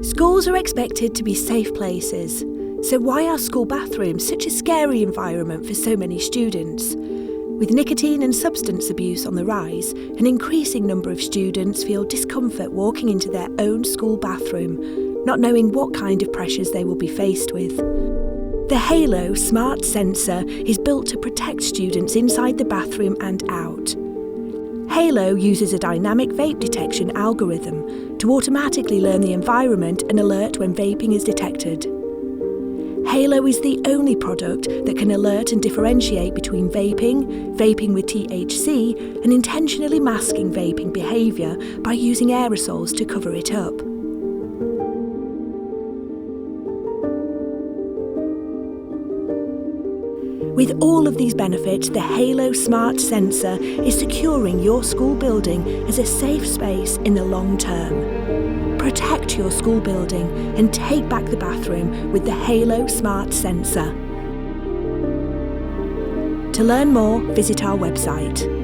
Schools are expected to be safe places, so why are school bathrooms such a scary environment for so many students? With nicotine and substance abuse on the rise, an increasing number of students feel discomfort walking into their own school bathroom, not knowing what kind of pressures they will be faced with. The Halo smart sensor is built to protect students inside the bathroom and out. Halo uses a dynamic vape detection algorithm to automatically learn the environment and alert when vaping is detected. Halo is the only product that can alert and differentiate between vaping, vaping with THC, and intentionally masking vaping behaviour by using aerosols to cover it up. With all of these benefits, the Halo Smart Sensor is securing your school building as a safe space in the long term. Protect your school building and take back the bathroom with the Halo Smart Sensor. To learn more, visit our website.